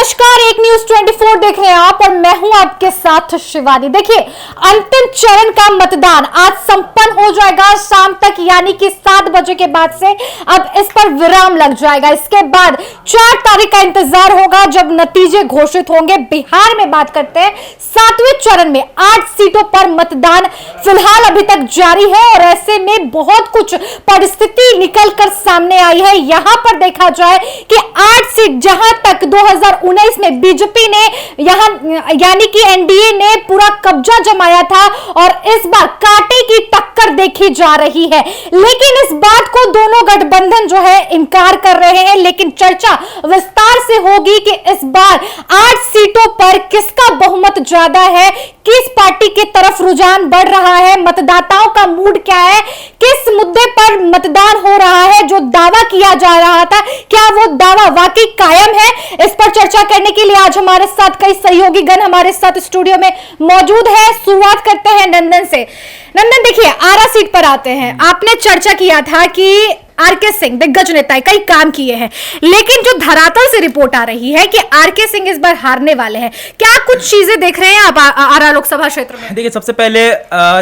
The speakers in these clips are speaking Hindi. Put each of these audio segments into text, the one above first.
नमस्कार, एक न्यूज 24 देख रहे हैं आप और मैं हूं आपके साथ शिवानी। देखिए, अंतिम चरण का मतदान आज संपन्न हो जाएगा शाम तक, यानी कि 7 बजे के बाद से अब इस पर विराम लग जाएगा। इसके बाद 4 तारीख का इंतजार होगा जब नतीजे घोषित होंगे। बिहार में बात करते हैं, 7वें चरण में 8 सीटों पर मतदान फिलहाल अभी तक जारी है और ऐसे में बहुत कुछ परिस्थिति निकलकर सामने आई है। यहां पर देखा जाए कि 8 सीट, जहां तक 2019 में बीजेपी ने यहां यानी कि एनडीए ने पूरा कब्जा जमाया था और इस बार कांटे की टक्कर देखी जा रही है। लेकिन इस बात को दोनों गठबंधन जो है इनकार कर रहे हैं। लेकिन चर्चा विस्तार से होगी कि इस बार 8 सीटों पर किसका बहुमत ज्यादा है, किस पार्टी की तरफ रुझान बढ़ रहा है, मतदाताओं का मूड क्या है, किस मुद्दे पर मतदान हो रहा है। जो दावा किया जा रहा था, क्या वो दावा वाकई कायम है? इस पर चर्चा करने के लिए आज हमारे साथ कई सहयोगी गण हमारे साथ स्टूडियो में मौजूद है। शुरुआत करते हैं नंदन से। नंदन, देखिए, आरा सीट पर आते हैं। आपने चर्चा किया था कि आरके सिंह दिग्गज नेता है, कई काम किए हैं, लेकिन जो धरातल से रिपोर्ट आ रही है कि आरके सिंह इस बार हारने वाले हैं। क्या कुछ चीजें देख रहे हैं आप आरा लोकसभा क्षेत्र में? देखिए, सबसे पहले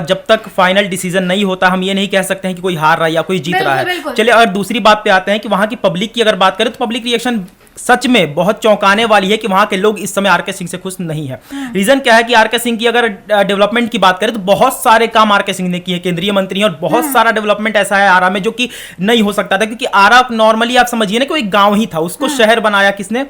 जब तक फाइनल डिसीजन नहीं होता हम ये नहीं कह सकते हैं कि कोई हार रहा है या कोई जीत रहा है। चलिए, और दूसरी बात पे आते हैं कि वहां की पब्लिक की अगर बात करें तो पब्लिक रिएक्शन सच में बहुत चौंकाने वाली है कि वहां के लोग इस समय आरके सिंह से खुश नहीं है। रीजन क्या है कि आरके सिंह की अगर डेवलपमेंट की बात करें तो बहुत सारे काम आरके सिंह ने किए, केंद्रीय मंत्री और बहुत सारा डेवलपमेंट ऐसा है आरा में जो कि नहीं हो सकता था, क्योंकि आरा नॉर्मली आप समझिए ना कोई गांव ही था, उसको शहर बनाया किसने?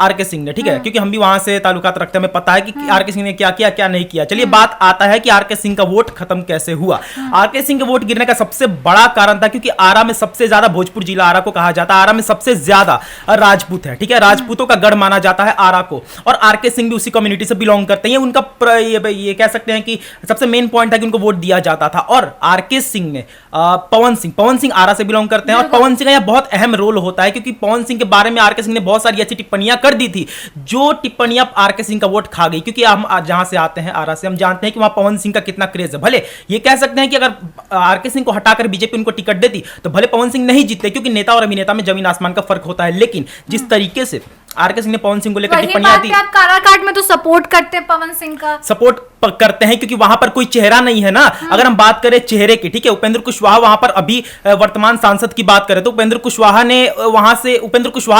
आरके सिंह ने, ठीक है, क्योंकि हम भी वहां से ताल्लुकात रखते हैं, हमें पता है कि आरके सिंह ने क्या किया क्या नहीं किया। चलिए, बात आता है कि आरके सिंह का वोट खत्म कैसे हुआ। आरके सिंह के वोट गिरने का सबसे बड़ा कारण था क्योंकि आरा में सबसे ज्यादा, भोजपुर जिला आरा को कहा जाता है, आरा में सबसे ज्यादा राजपूत है, ठीक है, राजपूतों का गढ़ माना जाता है आरा को, और आरके सिंह भी उसी कम्युनिटी से बिलोंग करते हैं। उनका ये कह सकते हैं कि सबसे मेन पॉइंट था कि उनको वोट दिया जाता था। और आरके सिंह ने पवन सिंह आरा से बिलोंग करते हैं और पवन सिंह का यह बहुत अहम रोल होता है क्योंकि पवन सिंह के बारे में आरके सिंह ने बहुत सारी ऐसी टिप्पणियां कर दी थी जो टिप्पणियां आरके सिंह का वोट खा गई। क्योंकि हम जहां से आते हैं आरा से, हम जानते हैं कि वहां पवन सिंह का कितना क्रेज है। भले ये कह सकते हैं कि अगर आरके सिंह को हटाकर बीजेपी उनको टिकट देती तो भले पवन सिंह नहीं जीतते, क्योंकि नेता और अभिनेता में जमीन आसमान का फर्क होता है। लेकिन जिस तरीके से आरके सिंह ने पवन सिंह को लेकर टिप्पणियां दी, आप काराकाट में तो सपोर्ट करते हैं, पवन सिंह का सपोर्ट करते हैं क्योंकि वहां पर कोई चेहरा नहीं है ना। अगर हम बात करें चेहरे की, ठीक है, उपेंद्र कुशवाहा वहां पर अभी वर्तमान सांसद की बात करें तो उपेंद्र कुशवाहा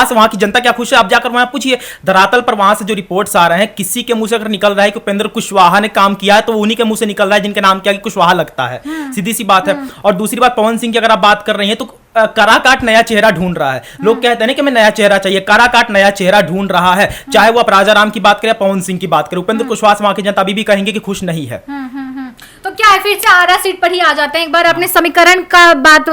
से वहां की जनता क्या खुश है? आप जाकर वहां पूछिए। धरातल पर वहां से जो रिपोर्ट्स आ रहे हैं, किसी के मुंह से अगर निकल रहा है कि उपेंद्र कुशवाहा ने काम किया है तो उन्हीं के मुंह से निकल रहा है जिनके नाम क्या कुशवाहा लगता है। सीधी सी बात है। और दूसरी बात, पवन सिंह की अगर आप बात कर रही हैं तो काराकाट नया चेहरा ढूंढ रहा है। लोग कहते हैं ना कि मैं नया चेहरा चाहिए, काराकाट नया चेहरा ढूंढ रहा है। चाहे वो आप राजाराम की बात करें, पवन सिंह की बात करें, उपेंद्र कुशवाहा से वहां की जनता अभी भी कहेंगे कि खुश नहीं है। तो क्या है, फिर से आरा सीट पर ही आ जाते हैं। एक बार अपने समीकरण का बात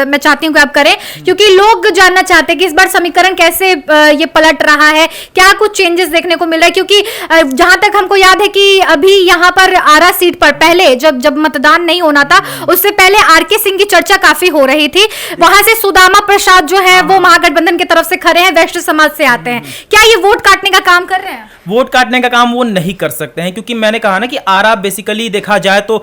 मैं चाहती हूँ कि आप करें, क्योंकि लोग जानना चाहते हैं कि इस बार समीकरण कैसे ये पलट रहा है, क्या कुछ चेंजेस देखने को मिल रहा है। क्योंकि जहां तक हमको याद है कि अभी यहाँ पर आरा सीट पर पहले जब मतदान नहीं होना था, उससे पहले आरके सिंह की चर्चा काफी हो रही थी। वहां से सुदामा प्रसाद जो है वो महागठबंधन की तरफ से खड़े हैं, वैश्य समाज से आते हैं। क्या ये वोट काटने का काम कर रहे हैं? वोट काटने का काम वो नहीं कर सकते हैं, क्योंकि मैंने कहा ना कि आरा बेसिकली देखा जाए तो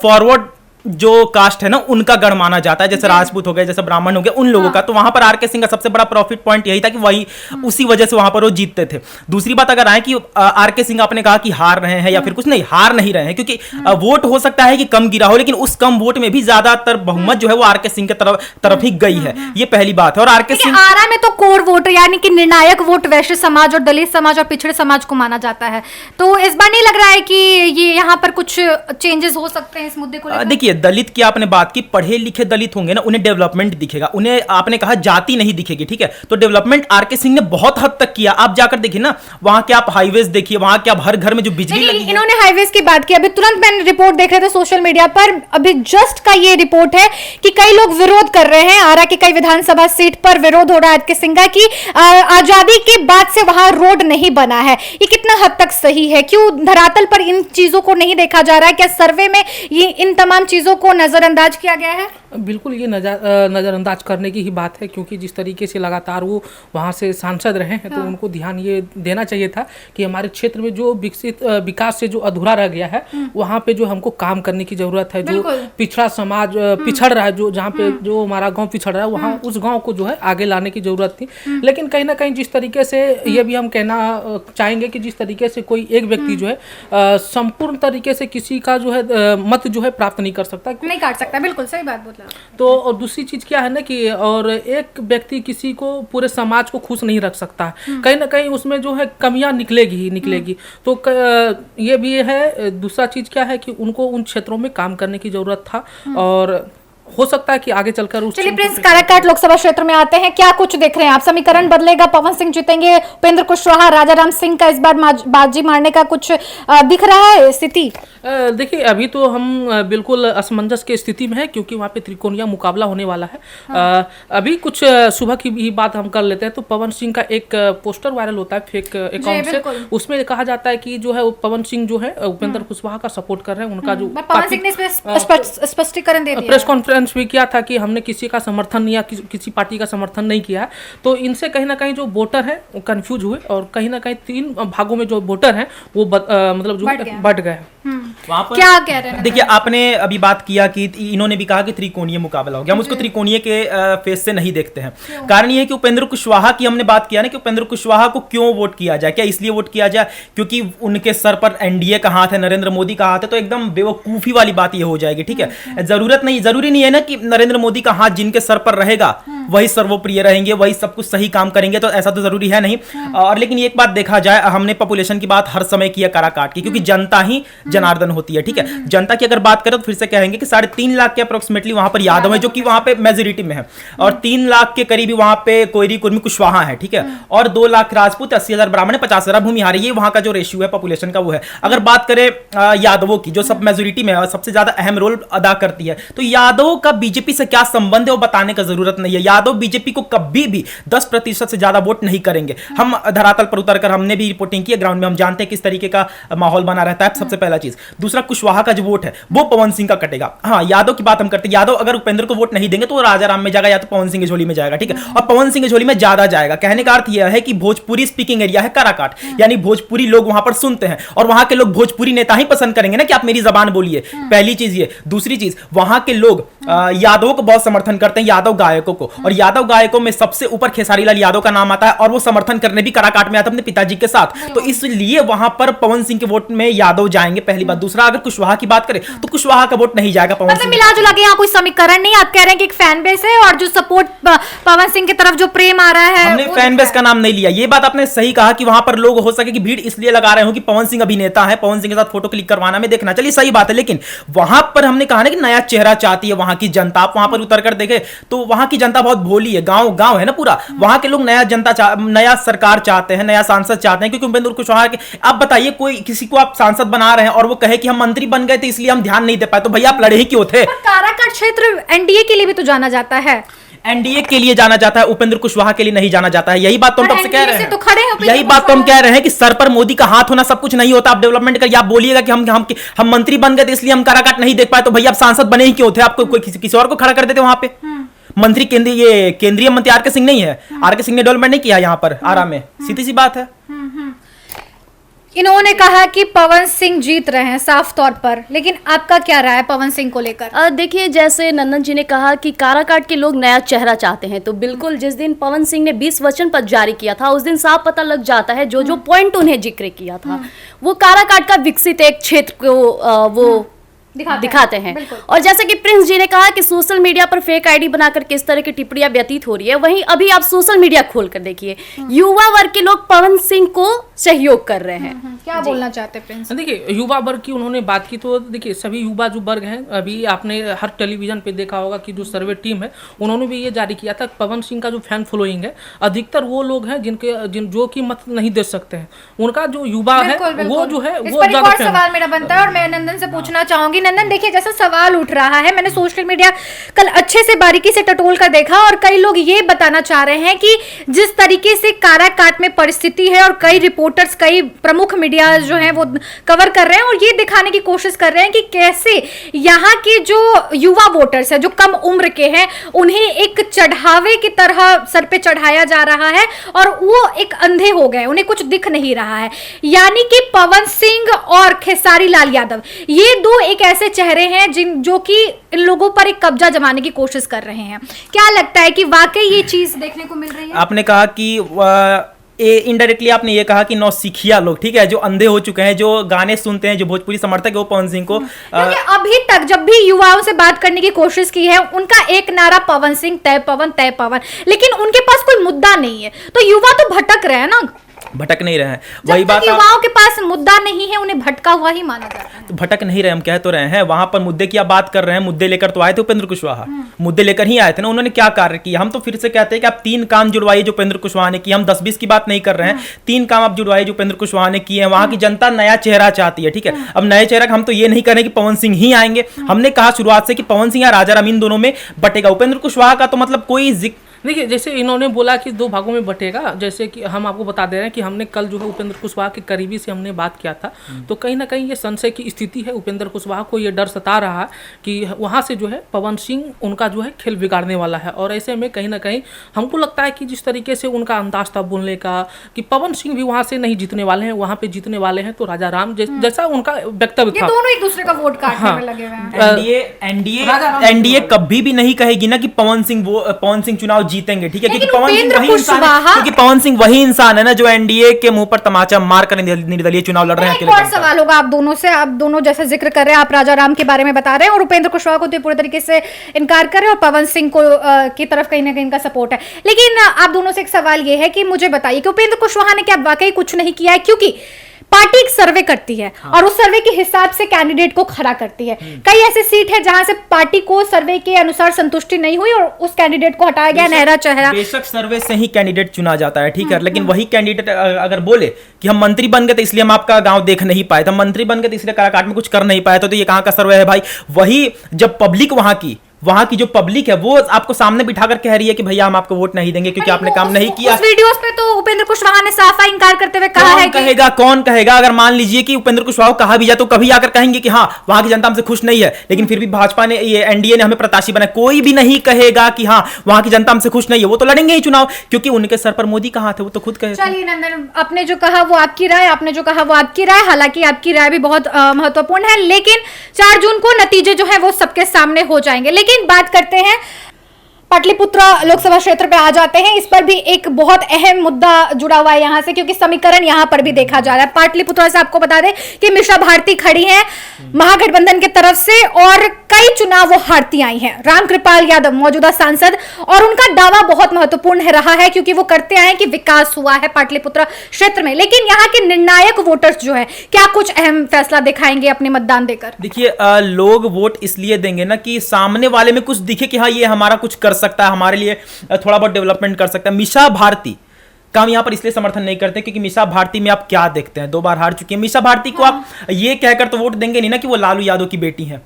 फॉरवर्ड जो कास्ट है ना उनका गढ़ माना जाता है, जैसे राजपूत हो गए, जैसे ब्राह्मण हो गए, उन लोगों का। तो वहां पर आरके सिंह का सबसे बड़ा प्रॉफिट पॉइंट यही था कि वही उसी वजह से वहां पर वो जीतते थे। दूसरी बात अगर आए कि आरके सिंह आपने कहा कि हार रहे हैं या फिर कुछ नहीं, हार नहीं रहे हैं, क्योंकि वोट हो सकता है कि कम गिरा हो, लेकिन उस कम वोट में भी ज्यादातर बहुमत जो है वो आरके सिंह की तरफ ही गई है। ये पहली बात है। और आरके सिंह आरा में तो कोर वोट यानी कि निर्णायक वोट वैश्य समाज और दलित समाज और पिछड़े समाज को माना जाता है। तो इस बार नहीं लग रहा है कि ये यहाँ पर कुछ चेंजेस हो सकते हैं इस मुद्दे को लेकर? देखिए, दलित की आपने बात की, पढ़े लिखे दलित होंगे ना, उन्हें डेवलपमेंट दिखेगा, उन्हें आपने कहा जाति नहीं दिखेगी, ठीक है। तो डेवलपमेंट आरके सिंह ने बहुत हद तक किया। आप जाकर देखिए ना, वहां के आप हाईवेज देखिए, वहां के आप हर घर में जो बिजली लगी है। इन्होंने हाईवेज की बात की, अभी तुरंत मैंने रिपोर्ट देख रहे थे सोशल मीडिया पर, अभी जस्ट का ये रिपोर्ट है कि कई लोग विरोध कर रहे हैं। आरा की कई विधानसभा सीट पर विरोध हो रहा है आरके सिंह की। आजादी के बाद से वहां रोड नहीं बना है। ये कितना हद तक सही है? क्यों धरातल पर इन चीजों को नहीं देखा जा रहा है? क्या सर्वे में ये इन तमाम चीजों को नजरअंदाज किया गया है? बिल्कुल ये नज़रअंदाज करने की ही बात है, क्योंकि जिस तरीके से लगातार वो वहाँ से सांसद रहे हैं तो उनको ध्यान ये देना चाहिए था कि हमारे क्षेत्र में जो विकास से जो अधूरा रह गया है वहाँ पे जो हमको काम करने की ज़रूरत है। जो पिछड़ा समाज पिछड़ रहा है, जो जहाँ पे जो हमारा गाँव पिछड़ रहा है, वहाँ उस गाँव को जो है आगे लाने की ज़रूरत थी। लेकिन कहीं ना कहीं जिस तरीके से ये भी हम कहना चाहेंगे कि जिस तरीके से कोई एक व्यक्ति जो है संपूर्ण तरीके से किसी का जो है मत जो है प्राप्त नहीं कर सकता, नहीं काट सकता। बिल्कुल सही बात बोला। तो और दूसरी चीज क्या है ना कि और एक व्यक्ति किसी को पूरे समाज को खुश नहीं रख सकता है, कहीं ना कहीं उसमें जो है कमियां निकलेगी ही निकलेगी। तो ये भी है। दूसरा चीज क्या है कि उनको उन क्षेत्रों में काम करने की जरूरत था और हो सकता है कि आगे चलकर उस। चलिए प्रिंस, काराकाट लोकसभा क्षेत्र में आते हैं, क्या कुछ देख रहे हैं आप? समीकरण बदलेगा, पवन सिंह जीतेंगे, उपेंद्र कुशवाहा, राजाराम सिंह का इस बार बाजी मारने का कुछ दिख रहा है स्थिति? देखिए अभी तो हम बिल्कुल असमंजस की स्थिति में है, क्योंकि वहाँ पे त्रिकोणीय मुकाबला होने वाला है। अभी कुछ सुबह की भी बात हम कर लेते हैं तो पवन सिंह का एक पोस्टर वायरल होता है फेक अकाउंट से, उसमें कहा जाता है कि जो है पवन सिंह जो है उपेंद्र कुशवाहा का सपोर्ट कर रहे हैं। उनका जो पवन सिंह ने स्पष्टीकरण दे दिया, प्रेस कॉन्फ्रेंस भी किया था कि हमने किसी का समर्थन या किसी पार्टी का समर्थन नहीं किया है। तो इनसे कहीं ना कहीं जो वोटर है वो कंफ्यूज हुए और कहीं ना कहीं 3 भागों में जो वोटर है वो मतलब जो बढ़ गए। वहाँ पर क्या कह रहे हैं? देखिए आपने अभी बात किया कि इन्होंने भी कहा कि त्रिकोणीय मुकाबला हो गया, हम उसको त्रिकोणीय के फेस से नहीं देखते हैं। कारण ये है कि उपेंद्र कुशवाहा की हमने बात किया ना कि उपेंद्र कुशवाहा को क्यों वोट किया जाए, क्या इसलिए वोट किया जाए क्योंकि उनके सर पर एनडीए का हाथ है, नरेंद्र मोदी का हाथ है, तो एकदम बेवकूफी वाली बात ये हो जाएगी। ठीक है, जरूरी नहीं है ना कि नरेंद्र मोदी का हाथ जिनके सर पर रहेगा वही सर्वप्रिय रहेंगे, वही सब कुछ सही काम करेंगे, तो ऐसा तो जरूरी है नहीं। और लेकिन एक बात देखा जाए, हमने पॉपुलेशन की बात हर समय की है काराकाट की, क्योंकि जनता ही जनार्दन होती है। ठीक है, जनता की अगर बात करें तो फिर से कहेंगे कि 3.5 लाख के अप्रोक्सीमेटली वहां पर यादव है, जो कि वहां पे मेजोरिटी में है, और 3 लाख के करीब वहां पे कोयरी कुर्मी कुशवाहा है। ठीक है, और 2 लाख राजपूत, 80,000 ब्राह्मण, 50,000 भूमिहारी, ये वहां का जो रेशियो है पॉपुलेशन का वो है। अगर बात करें यादवों की, जो सब मेजोरिटी में है, सबसे ज्यादा अहम रोल अदा करती है, तो यादवों का बीजेपी से क्या संबंध है वो बताने का जरूरत नहीं है। यादव बीजेपी को कभी भी 10% से ज्यादा वोट नहीं करेंगे। हम धरातल पर उतरकर हमने भी रिपोर्टिंग की है, ग्राउंड में हम जानते हैं किस तरीके का माहौल बना रहता है, सबसे पहला चीज। दूसरा, कुशवाहा का जो वोट है वो पवन सिंह का कटेगा। हाँ, यादव की बात हम करते हैं, यादव अगर उपेंद्र को वोट नहीं देंगे तो राजाराम में जाएगा या तो पवन सिंह की झोली में जाएगा। ठीक है, और पवन सिंह की झोली में ज्यादा जाएगा। कहने का अर्थ यह है कि भोजपुरी स्पीकिंग एरिया है काराकाट, यानी भोजपुरी लोग वहां पर सुनते हैं और वहां के लोग भोजपुरी नेता ही पसंद करेंगे ना कि आप मेरी जबान बोलिए। पहली चीज ये। दूसरी चीज, वहां के लोग यादवों को बहुत समर्थन करते हैं, यादव गायकों को, और यादव गायकों में सबसे ऊपर खेसारी लाल यादव का नाम आता है और वो समर्थन करने भी काराकाट में आता है अपने पिताजी के साथ, तो इसलिए वहां पर पवन सिंह के वोट में यादव जाएंगे, पहली बात। दूसरा, अगर कुशवाहा की बात करें तो कुशवाहा का वोट नहीं जाएगा पवन सिंह। मिला जुला के यहाँ कोई समीकरण नहीं, आप कह रहे हैं कि एक फैन बेस है और जो सपोर्ट पवन सिंह की तरफ जो प्रेम आ रहा है, हमने फैन बेस का नाम नहीं लिया। ये बात आपने सही कहा कि वहां पर लोग हो सके कि भीड़ इसलिए लगा रहे हो कि पवन सिंह अभिनेता है, पवन सिंह के साथ फोटो क्लिक करवाना में देखना, चलिए सही बात है, लेकिन वहां पर हमने कहा ना कि नया चेहरा चाहती है वहां की जनता। आप वहां पर उतर कर देखे तो वहां की जनता बहुत भोली है, गांव है ना पूरा, वहां के लोग नया सरकार चाहते हैं, नया सांसद चाहते हैं, क्योंकि उपेंद्र कुशवाहा के, आप बताइए कोई किसी को आप सांसद बना रहे हैं और वो कहे कि हम मंत्री बन गए थे इसलिए हम ध्यान नहीं दे पाए, तो भैया आप लड़े ही क्यों थे? काराकाट क्षेत्र एनडीए के लिए भी तो जाना जाता है, एनडीए के लिए जाना जाता है, उपेंद्र कुशवाहा के लिए नहीं जाना जाता है। यही बात तो हम तब से कह रहे हैं, तो खड़े हैं, यही बात तो हम कह रहे हैं कि सर पर मोदी का हाथ होना सब कुछ नहीं होता। आप डेवलपमेंट करिए, आप बोलिएगा कि हम मंत्री बन गए थे इसलिए हम काराकाट नहीं देख पाए, तो भैया आप सांसद बने ही क्यों थे? आपको कोई किसी और को खड़ा कर देते वहां पे। मंत्री केंद्रीय मंत्री आर के सिंह नहीं है, आर के सिंह ने डेवलपमेंट नहीं किया यहाँ पर आरा में, सीधी सी बात है। इन्होंने कहा कि पवन सिंह जीत रहे हैं साफ तौर पर, लेकिन आपका क्या राय है पवन सिंह को लेकर? देखिए, जैसे नंदन जी ने कहा कि काराकाट के लोग नया चेहरा चाहते हैं, तो बिल्कुल जिस दिन पवन सिंह ने 20 वचन पत्र जारी किया था उस दिन साफ पता लग जाता है जो पॉइंट उन्हें जिक्र किया था वो काराकाट का विकसित एक क्षेत्र को वो दिखाते हैं। और जैसे कि प्रिंस जी ने कहा कि सोशल मीडिया पर फेक आईडी बनाकर किस तरह की टिप्पणियां व्यतीत हो रही है, वहीं अभी आप सोशल मीडिया खोल कर देखिए, युवा वर्ग के लोग पवन सिंह को सहयोग कर रहे हैं। क्या बोलना चाहते हैं प्रिंस? देखिए, युवा वर्ग की उन्होंने बात की, तो देखिए सभी युवा जो वर्ग हैं, अभी आपने हर टेलीविजन पे देखा होगा कि जो सर्वे टीम है उन्होंने भी ये जारी किया था, पवन सिंह का जो फैन फॉलोइंग है अधिकतर वो लोग हैं जो कि मत नहीं दे सकते हैं, उनका जो युवा है वो जो है वो ज्यादा। सवाल मेरा बनता है और मैं नंदन से पूछना चाहूंगी, नंदन देखिए जैसा सवाल उठ रहा है, मैंने सोशल मीडिया कल अच्छे से बारीकी से टटोल कर देखा और कई लोग ये बताना चाह रहे हैं कि जिस तरीके से काराकाट में परिस्थिति है और कई रिपोर्टर्स, कई प्रमुख मीडिया जो हैं वो कवर कर रहे हैं और ये दिखाने की कोशिश कर रहे हैं कि कैसे यहाँ के जो युवा वोटर्स है, जो कम उम्र के हैं, उन्हें एक चढ़ावे की तरह सर पे चढ़ाया जा रहा है और वो एक अंधे हो गए, उन्हें कुछ दिख नहीं रहा है। यानी कि पवन सिंह और खेसारी लाल यादव, ये दो एक ऐसे चेहरे हैं जो कि इन लोगों पर एक कब्जा जमाने की कोशिश कर रहे हैं। क्या लगता है कि वाकई ये चीज देखने को मिल रही है? आपने कहा कि इनडायरेक्टली आपने ये कहा कि नौसिखिया लोग, ठीक है, जो अंधे हो चुके हैं, जो गाने सुनते हैं, जो भोजपुरी समर्थक है वो पवन सिंह को क्योंकि अभी तक जब भी युवाओं से बात करने की कोशिश की है, उनका एक नारा पवन सिंह तय पवन तय पवन, लेकिन उनके पास कोई मुद्दा नहीं है, तो युवा तो भटक रहे हैं ना, भटक नहीं रहे हैं। वही बात, युवाओं के पास मुद्दा नहीं है, उन्हें भटका हुआ ही माना जाता है। तो भटक नहीं रहे, हम कह तो रहे हैं, वहां पर मुद्दे की आप बात कर रहे हैं, मुद्दे लेकर तो आए थे उपेंद्र कुशवाहा, मुद्दे लेकर ही आए थे ना। उन्होंने क्या कार्य किया? हम तो फिर से कहते हैं कि आप 3 काम जुड़वाइए जो उपेंद्र कुशवाहा ने किया। हम 10-20 की बात नहीं कर रहे हैं, 3 काम आप जुड़वाइए जो उपेंद्र कुशवाहा ने किए हैं। वहां की जनता नया चेहरा चाहती है, ठीक है। अब नए चेहरा हम तो ये नहीं कर रहे कि पवन सिंह ही आएंगे। हमने कहा शुरुआत से कि पवन सिंह या राजा राम इन दोनों में बटेगा। उपेंद्र कुशवाहा का तो मतलब कोई देखिए, जैसे इन्होंने बोला कि 2 भागों में बटेगा, जैसे कि हम आपको बता दे रहे हैं कि हमने कल जो है उपेंद्र कुशवाहा के करीबी से हमने बात किया था, तो कहीं ना कहीं ये संशय की स्थिति है। उपेंद्र कुशवाहा को ये डर सता रहा है कि वहाँ से जो है पवन सिंह उनका जो है खेल बिगाड़ने वाला है। और ऐसे में कहीं ना कहीं हमको लगता है कि जिस तरीके से उनका अंदाज था बोलने का कि पवन सिंह भी वहाँ से नहीं जीतने वाले हैं, वहाँ पे जीतने वाले हैं तो राजा राम, जैसा उनका वक्तव्य था। दोनों एक दूसरे का वोट काटने में लगे हुए हैं। एनडीए कभी भी नहीं कहेगी ना कि पवन सिंह चुनाव जीतेंगे, ठीक है, क्योंकि पवन सिंह वही इंसान है ना जो एनडीए के मुंह पर तमाचा मारकर निर्दलीय चुनाव लड़ रहे हैं। एक और सवाल होगा आप दोनों से, आप दोनों जैसा जिक्र कर रहे हैं, आप राजा राम के बारे में बता रहे हैं और उपेंद्र कुशवाहा को तो पूरे तरीके से इनकार कर रहे हैं और पवन सिंह को की तरफ कहीं ना कहीं इनका सपोर्ट है। लेकिन आप दोनों से एक सवाल ये है कि मुझे बताइए कि उपेंद्र कुशवाहा ने क्या वाकई कुछ नहीं किया है? क्योंकि पार्टी एक सर्वे करती है और उस सर्वे के हिसाब से कैंडिडेट को खड़ा करती है। कई ऐसे सीट है जहां से पार्टी को सर्वे के अनुसार संतुष्टि नहीं हुई और उस कैंडिडेट को हटाया गया, नहरा चेहरा। बेशक सर्वे से ही कैंडिडेट चुना जाता है, ठीक है, लेकिन वही कैंडिडेट अगर बोले कि हम मंत्री बन गए तो इसलिए हम आपका गांव देख नहीं पाए, तो मंत्री बन गए तो इसलिए काराकाट में कुछ कर नहीं पाए, तो ये कहां का सर्वे है भाई? वही जब पब्लिक वहां की जो पब्लिक है वो आपको सामने बिठाकर कह रही है कि भैया हम आपको वोट नहीं देंगे क्योंकि आपने काम नहीं किया। उस वीडियोस पे तो उपेंद्र कुशवाहा ने साफा इंकार करते हुए कहा है कि कौन कहेगा? अगर मान लीजिए कि उपेंद्र कुशवाहा को कहा भी जाए तो कभी आकर कहेंगे कि हाँ वहां की जनता हमसे खुश नहीं है, लेकिन फिर भी भाजपा ने, ये एनडीए ने हमें प्रत्याशी बनाया। कोई भी नहीं कहेगा कि हाँ वहां की जनता हमसे खुश नहीं है, वो तो लड़ेंगे ही चुनाव, क्योंकि उनके सर पर मोदी कहाँ थे, वो तो खुद कहे। चलिए नंदन, आपने जो कहा वो आपकी राय, आपने जो कहा वो आपकी राय, हालांकि आपकी राय भी बहुत महत्वपूर्ण है, लेकिन 4 जून को नतीजे जो है वो सबके सामने हो जाएंगे। लेकिन बात करते हैं पाटलिपुत्र लोकसभा क्षेत्र पे आ जाते हैं। इस पर भी एक बहुत अहम मुद्दा जुड़ा हुआ है यहाँ से, क्योंकि समीकरण यहाँ पर भी देखा जा रहा है। पाटलिपुत्र से आपको बता दें कि मीशा भारती खड़ी हैं महागठबंधन की तरफ से और कई चुनाव वो हारती आई हैं। रामकृपाल यादव मौजूदा सांसद, और उनका दावा बहुत महत्वपूर्ण रहा है क्योंकि वो करते आए कि विकास हुआ है पाटलिपुत्र क्षेत्र में। लेकिन यहाँ के निर्णायक वोटर्स जो है क्या कुछ अहम फैसला दिखाएंगे अपने मतदान देकर? देखिए, लोग वोट इसलिए देंगे ना कि सामने वाले में कुछ दिखे कि हाँ ये हमारा कुछ कर सकता है, हमारे लिए थोड़ा बहुत डेवलपमेंट कर सकता है। मीशा भारती का हम यहाँ पर इसलिए समर्थन नहीं करते क्योंकि मीशा भारती में आप क्या देखते हैं, 2 बार हार चुकी है। मीशा भारती को आप ये कहकर तो वोट देंगे नहीं ना कि वो लालू यादव की बेटी है।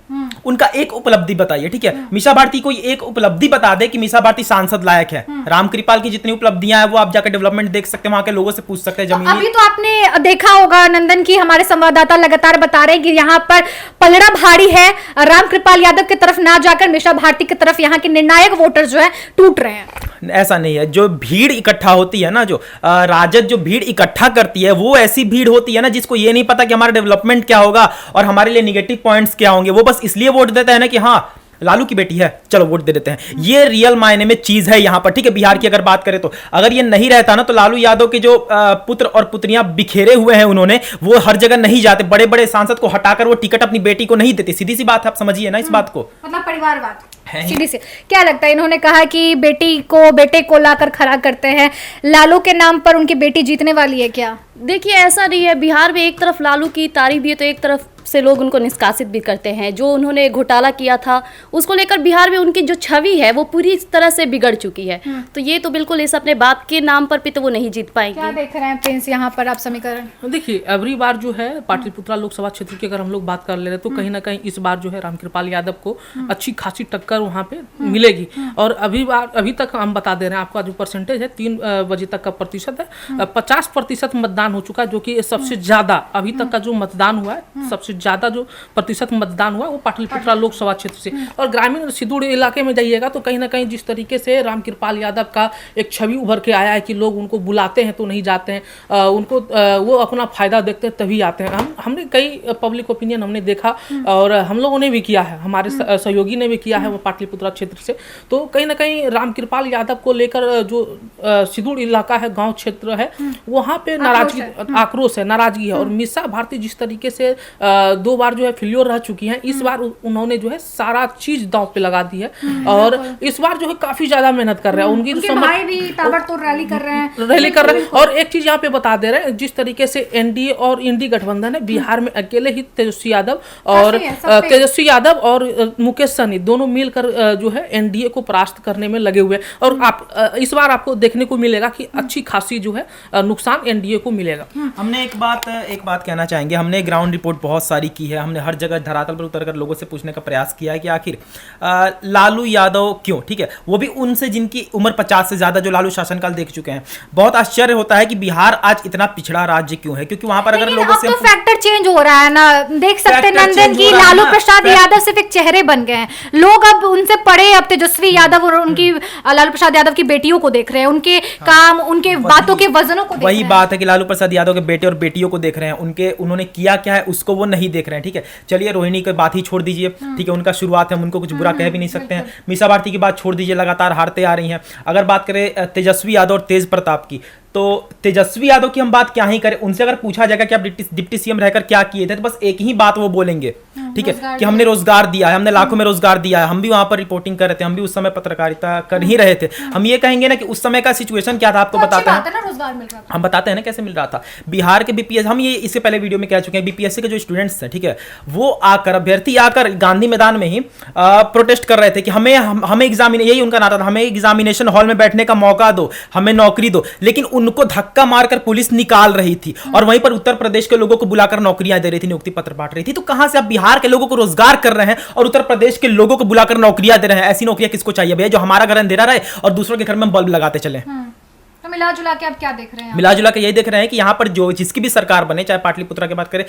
उनका एक उपलब्धि बताइए, ठीक है, मीशा भारती को एक उपलब्धि बता दे कि मीशा भारती सांसद लायक है। रामकृपाल की जितनी उपलब्धियां हैं वो आप जाकर डेवलपमेंट देख सकते हैं, वहां के लोगों से पूछ सकते हैं। जमीन अभी तो आपने देखा होगा नंदन की, हमारे संवाददाता लगातार बता रहे हैं कि यहाँ पर पलड़ा भारी है, रामकृपाल यादव की तरफ ना जाकर मीशा भारती की तरफ यहाँ के निर्णायक वोटर जो है टूट रहे हैं। ऐसा नहीं है, जो भीड़ इकट्ठा होती है ना, जो राजद जो भीड़ इकट्ठा करती है वो ऐसी भीड़ होती है ना जिसको ये नहीं पता कि हमारा डेवलपमेंट क्या होगा और हमारे लिए निगेटिव पॉइंट्स क्या होंगे। वो बस इसलिए वोट देता है ना कि हाँ लालू की बेटी है, चलो वोट दे देते हैं। ये रियल मायने में चीज है यहाँ पर, ठीक है। बिहार की अगर बात करें तो अगर ये नहीं रहता ना तो लालू यादव के जो पुत्र और पुत्रियां बिखेरे हुए हैं उन्होंने, वो हर जगह नहीं जाते, बड़े बड़े सांसद को हटाकर वो टिकट अपनी बेटी को नहीं देते। सीधी सी बात है, आप समझिए ना इस बात को, मतलब परिवारवाद है ही। सीधी से क्या लगता है, इन्होंने कहा कि बेटे को लाकर खड़ा करते हैं, लालू के नाम पर उनकी बेटी जीतने वाली है क्या? देखिए ऐसा नहीं है, बिहार में एक तरफ लालू की तारीफ भी है तो एक तरफ से लोग उनको निष्कासित भी करते हैं। जो उन्होंने घोटाला किया था उसको लेकर बिहार में उनकी जो छवि है वो पूरी तरह से बिगड़ चुकी है। तो ये तो बिल्कुल इस अपने बाप के नाम पर भी तो वो नहीं जीत पाएंगे। क्या देख रहे हैं प्रिंस यहाँ पर आप समीकरण? देखिए अगली बार जो है पाटलिपुत्रा लोकसभा क्षेत्र की अगर हम लोग बात कर ले रहे हैं तो कहीं ना कहीं इस बार जो है रामकृपाल यादव को अच्छी खासी टक्कर वहाँ पे मिलेगी। और अभी तक हम बता दे रहे हैं आपका जो परसेंटेज है 3 बजे तक का प्रतिशत है, 50% मतदान हो चुका है, जो कि सबसे ज्यादा अभी तक का जो मतदान हुआ है, सबसे ज्यादा जो प्रतिशत मतदान हुआ वो पाटलिपुत्रा लोकसभा क्षेत्र से। और ग्रामीण सुदूर इलाके में जाइएगा तो कहीं ना कहीं जिस तरीके से रामकृपाल यादव का एक छवि उभर के आया है कि लोग उनको बुलाते हैं तो नहीं जाते हैं, उनको वो अपना फायदा देखते हैं तभी आते हैं। हमने कई पब्लिक ओपिनियन हमने देखा और हम लोगों ने भी किया है, हमारे सहयोगी ने भी किया है वो पाटलिपुत्रा क्षेत्र से। तो कहीं ना कहीं रामकृपाल यादव को लेकर जो सुदूर इलाका है, गाँव क्षेत्र है, वहाँ पे नाराजगी आक्रोश है, नाराजगी है। और मीसा भारती जिस तरीके से 2 बार जो है फेल्योर रह चुकी हैं, इस बार उन्होंने जो है सारा चीज दांव पे लगा दी है और इस बार जो है काफी ज्यादा मेहनत कर रहे हैं। उनकी भाई भी ताबड़तोड़ रैली कर रहे हैं। और एक चीज यहाँ पे बता दे रहे हैं, जिस तरीके से एनडीए और इंडी गठबंधन है, बिहार में अकेले ही तेजस्वी यादव और मुकेश सहनी दोनों मिलकर जो है एनडीए को परास्त करने में लगे हुए हैं। और आप इस बार आपको देखने को मिलेगा कि अच्छी खासी जो है नुकसान एनडीए को मिलेगा। हमने एक बात कहना चाहेंगे, हमने ग्राउंड रिपोर्ट बहुत सारी की है, हमने हर जगह धरातल पर उतरकर लोगों से पूछने का प्रयास किया है कि आखिर लालू यादव क्यों, ठीक है, वो भी उनसे जिनकी उम्र 50 से ज्यादा, जो लालू शासनकाल देख चुके हैं। बहुत आश्चर्य होता है कि बिहार आज इतना पिछड़ा राज्य क्यों है, क्योंकि वहां पर अगर लोगों से तो फैक्टर चेंज हो रहा है ना, देख सकते हैं नंदन की लालू प्रसाद यादव सिर्फ एक चेहरे बन गए हैं, लोग अब उनसे पढ़े अब तेजस्वी यादव और उनकी लालू प्रसाद यादव की बेटियों को देख रहे हैं, उनके काम, उनके बातों के वजनों को देख रहे हैं। वही बात है कि लालू प्रसाद यादव के बेटे और बेटियों को देख रहे हैं, उन्होंने किया क्या है उसको वो नहीं देख रहे हैं। ठीक है, चलिए रोहिणी की बात ही छोड़ दीजिए, ठीक है, उनका शुरुआत है, हम उनको कुछ बुरा कह भी नहीं सकते हैं। मीसा भारती की बात छोड़ दीजिए, लगातार हारते आ रही हैं। अगर बात करें तेजस्वी यादव और तेज प्रताप की, तो तेजस्वी यादव की हम बात क्या ही करें, उनसे अगर पूछा जाएगा कि आप डिप्टी सीएम रहकर क्या किए थे, तो बस एक ही बात वो बोलेंगे, ठीक है, कि हमने रोजगार दिया है, हमने लाखों में रोजगार दिया है, हम भी वहां पर रिपोर्टिंग कर रहे थे, हम भी उस समय पत्रकारिता कर ही रहे थे। हम ये कहेंगे ना कि उस समय का सिचुएशन क्या था, आपको बताते हैं, हम बताते हैं ना कैसे मिल रहा था। बिहार के बीपीएस, हम ये इससे पहले वीडियो में कह चुके हैं, बीपीएससी के जो स्टूडेंट्स हैं, ठीक है, वो आकर अभ्यर्थी आकर गांधी मैदान में ही प्रोटेस्ट कर रहे थे कि हमें एग्जामिनेशन, यही उनका नारा था, हमें एग्जामिनेशन हॉल में बैठने का मौका दो, हमें नौकरी दो। लेकिन उनको धक्का मारकर पुलिस निकाल रही थी और वहीं पर उत्तर प्रदेश के लोगों को बुलाकर नौकरियां दे रही थी, नियुक्ति पत्र बांट रही थी। तो कहां से आप बिहार के लोगों को रोजगार कर रहे हैं और उत्तर प्रदेश के लोगों को बुलाकर नौकरियां दे रहे हैं? ऐसी नौकरियां किसको चाहिए भैया, जो हमारा घर अंधेरा रहे और दूसरों के घर में बल्ब लगाते चले। तो मिला जुला के आप क्या देख रहे हैं? मिला जुला के यही देख रहे हैं कि यहाँ पर जो जिसकी भी सरकार बने, चाहे पाटलिपुत्रा की बात करें,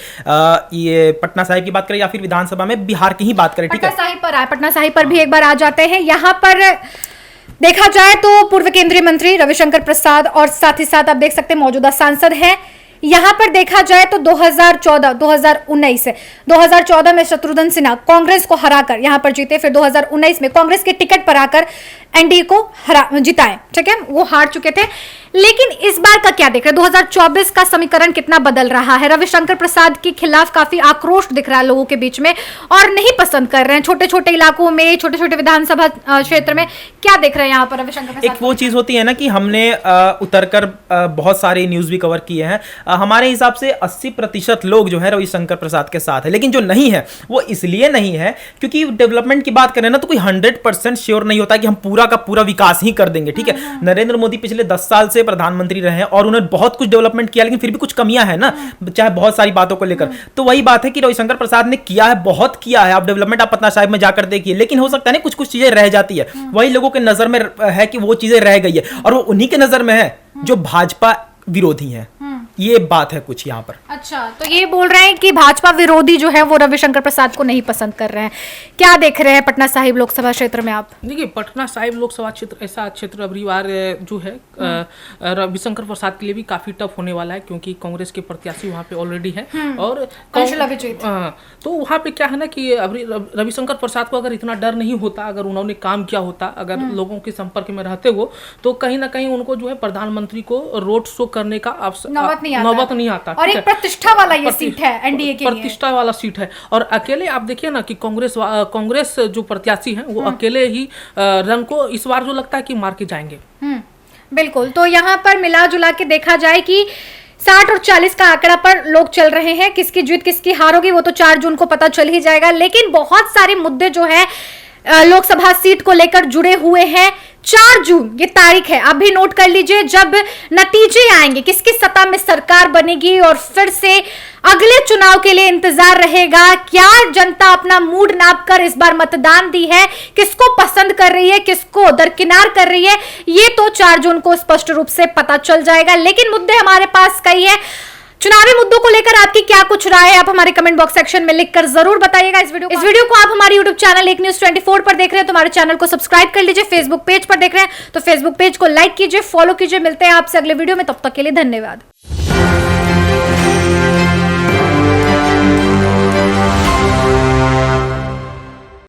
ये पटना साहिब की बात करें या फिर विधानसभा में बिहार की ही बात करें, ठीक है, पटना साहिब पर भी एक बार आ जाते हैं। यहाँ पर देखा जाए तो पूर्व केंद्रीय मंत्री रविशंकर प्रसाद और साथ ही साथ आप देख सकते हैं मौजूदा सांसद हैं। यहाँ पर देखा जाए तो 2014 में शत्रुघ्न सिन्हा कांग्रेस को हराकर यहाँ पर जीते, फिर 2019 में कांग्रेस के टिकट पर आकर एनडीए को जिताए, ठीक है, वो हार चुके थे। लेकिन इस बार का क्या देख रहे हैं, 2024 का समीकरण कितना बदल रहा है? रविशंकर प्रसाद के खिलाफ काफी आक्रोश दिख रहा है लोगों के बीच में और नहीं पसंद कर रहे हैं, छोटे छोटे इलाकों में, छोटे छोटे विधानसभा क्षेत्र में। क्या देख रहे हैं यहाँ पर रविशंकर प्रसाद? एक वो चीज होती है ना कि हमने उतरकर बहुत सारे न्यूज भी कवर किए हैं, हमारे हिसाब से 80% लोग जो है रविशंकर प्रसाद के साथ है, लेकिन जो नहीं है वो इसलिए नहीं है क्योंकि डेवलपमेंट की बात करें ना तो कोई 100% श्योर नहीं होता कि हम पूरा का पूरा विकास ही कर देंगे, ठीक है। नरेंद्र मोदी पिछले 10 साल से प्रधानमंत्री रहे हैं और उन्होंने बहुत कुछ डेवलपमेंट किया, लेकिन फिर भी कुछ कमियां हैं ना, चाहे बहुत सारी बातों को लेकर। तो वही बात है कि रविशंकर प्रसाद ने किया है, बहुत किया है, आप डेवलपमेंट आप पटना साहिब में जाकर देखिए, लेकिन हो सकता है ना कुछ कुछ चीजें रह जाती है, वही लोगों के नजर में है कि वो चीजें रह गई है और वो उन्हीं के नजर में है जो भाजपा विरोधी है। ये बात है कुछ यहाँ पर। अच्छा, तो ये बोल रहे हैं कि भाजपा विरोधी जो है वो रविशंकर प्रसाद को नहीं पसंद कर रहे हैं। क्या देख रहे हैं पटना साहिब लोकसभा क्षेत्र में आप? देखिए, पटना साहिब लोकसभा क्षेत्र ऐसा क्षेत्र अगली बार जो है रविशंकर प्रसाद के लिए भी काफी टफ होने वाला है, क्योंकि कांग्रेस के प्रत्याशी वहाँ पे ऑलरेडी है और तो वहाँ पे क्या है ना कि रविशंकर प्रसाद को अगर इतना डर नहीं होता, अगर उन्होंने काम किया होता, अगर लोगों के संपर्क में रहते हो, तो कहीं ना कहीं उनको जो है प्रधानमंत्री को रोड शो करने का नौबत नहीं आता। नौबत नहीं आता। और एक प्रतिष्ठा वाला ये सीट है एनडीए के लिए। प्रतिष्ठा वाला सीट है और अकेले आप देखिए ना कि कांग्रेस जो प्रत्याशी हैं वो अकेले ही रंग को इस बार जो लगता है कि मार के जाएंगे। बिल्कुल। तो यहाँ पर मिला जुला के देखा जाए कि 60 और 40 का आंकड़ा पर लोग चल रहे हैं। किसकी जीत किसकी हार होगी वो तो 4 जून को पता चल ही जाएगा। लेकिन बहुत सारे मुद्दे जो है लोकसभा सीट को लेकर जुड़े हुए हैं। 4 जून ये तारीख है, आप भी नोट कर लीजिए, जब नतीजे आएंगे, किसकी सत्ता में सरकार बनेगी और फिर से अगले चुनाव के लिए इंतजार रहेगा। क्या जनता अपना मूड नाप कर इस बार मतदान दी है, किसको पसंद कर रही है, किसको दरकिनार कर रही है, ये तो 4 जून को स्पष्ट रूप से पता चल जाएगा। लेकिन मुद्दे हमारे पास कई है। चुनावी मुद्दों को लेकर आपकी क्या कुछ राय है, आप हमारे कमेंट बॉक्स सेक्शन में लिखकर जरूर बताइएगा। इस वीडियो को आप हमारे यूट्यूब चैनल एक न्यूज 24 पर देख रहे हैं तो हमारे चैनल को सब्सक्राइब कर लीजिए। फेसबुक पेज पर देख रहे हैं तो फेसबुक पेज को लाइक कीजिए, फॉलो कीजिए। मिलते हैं आपसे अगले वीडियो में, तब तक के लिए धन्यवाद।